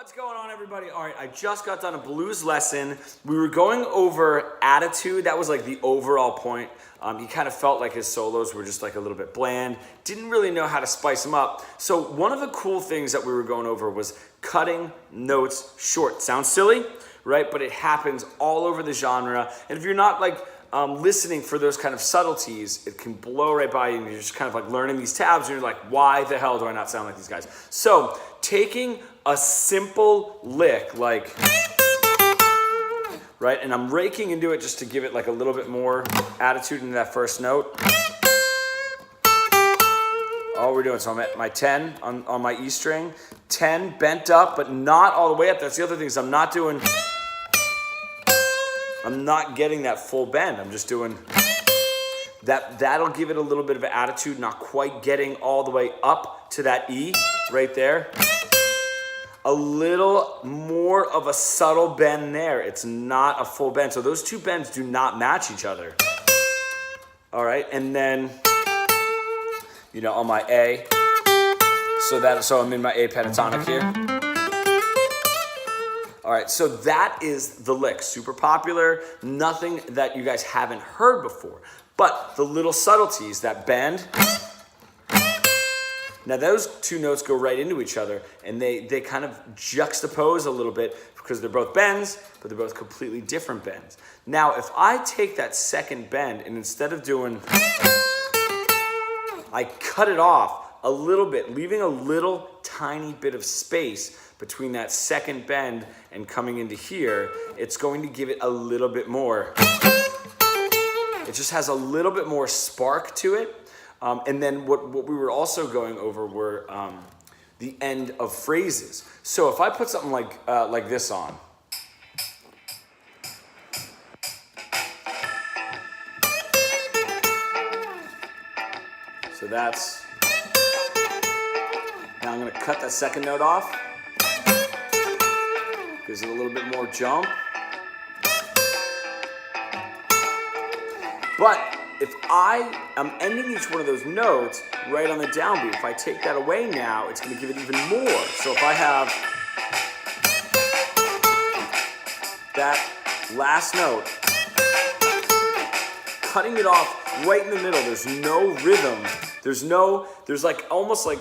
What's going on, everybody? All right, I just got done a blues lesson. We were going over attitude. That was like the overall point. He kind of felt like his solos were just like a little bit bland. Didn't really know how to spice them up. So one of the cool things that we were going over was cutting notes short. Sounds silly, right? But it happens all over the genre. And if you're not like listening for those kind of subtleties, it can blow right by you and you're just kind of like learning these tabs and you're like, why the hell do I not sound like these guys? So taking a simple lick like, right, and I'm raking into it just to give it like a little bit more attitude into that first note. All we're doing, so I'm at my 10 on my E string, 10 bent up, but not all the way up. That's the other thing, is I'm not getting that full bend. I'm just doing that. That'll give it a little bit of attitude, not quite getting all the way up to that E right there. A little more of a subtle bend there. It's not a full bend. So those two bends do not match each other. All right, and then, you know, on my A, so I'm in my A pentatonic here. All right, so that is the lick. Super popular, nothing that you guys haven't heard before. But the little subtleties, that bend, now those two notes go right into each other and they kind of juxtapose a little bit because they're both bends, but they're both completely different bends. Now, if I take that second bend and instead of doing, I cut it off a little bit, leaving a little tiny bit of space between that second bend and coming into here, it's going to give it a little bit more. It just has a little bit more spark to it. And then what we were also going over were the end of phrases. So if I put something like this on, so that's, now I'm going to cut that second note off, gives it a little bit more jump. But if I am ending each one of those notes right on the downbeat, if I take that away now, it's going to give it even more. So if I have that last note, cutting it off right in the middle, there's no rhythm. There's like almost like,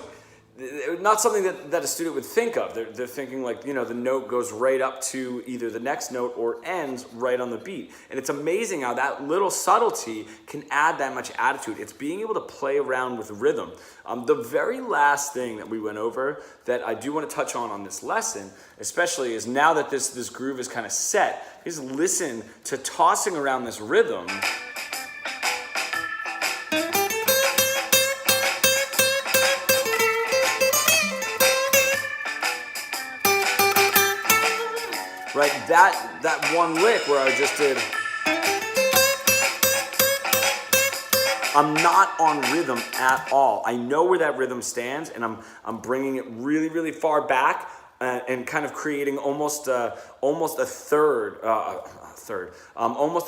not something that a student would think of. They're thinking like, you know, the note goes right up to either the next note or ends right on the beat. And it's amazing how that little subtlety can add that much attitude. It's being able to play around with rhythm. The very last thing that we went over that I do want to touch on this lesson, especially, is now that this groove is kind of set, is listen to tossing around this rhythm. Right, that one lick where I just did, I'm not on rhythm at all. I know where that rhythm stands, and I'm bringing it really, really far back and kind of creating almost a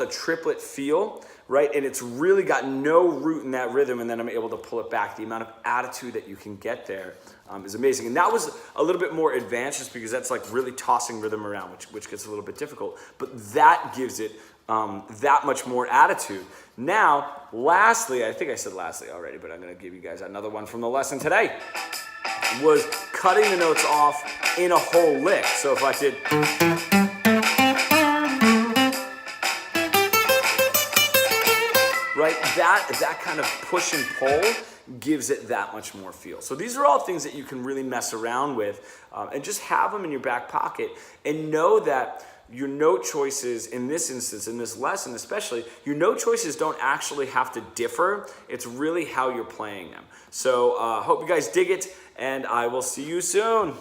triplet feel, right? And it's really got no root in that rhythm, and then I'm able to pull it back. The amount of attitude that you can get there is amazing. And that was a little bit more advanced just because that's like really tossing rhythm around, which gets a little bit difficult. But that gives it that much more attitude. Now, lastly, I think I said lastly already, but I'm going to give you guys another one from the lesson today, was cutting the notes off in a whole lick. So if I did, right, that kind of push and pull gives it that much more feel. So these are all things that you can really mess around with and just have them in your back pocket and know that your note choices in this instance, in this lesson especially, your note choices don't actually have to differ. It's really how you're playing them. So hope you guys dig it, and I will see you soon.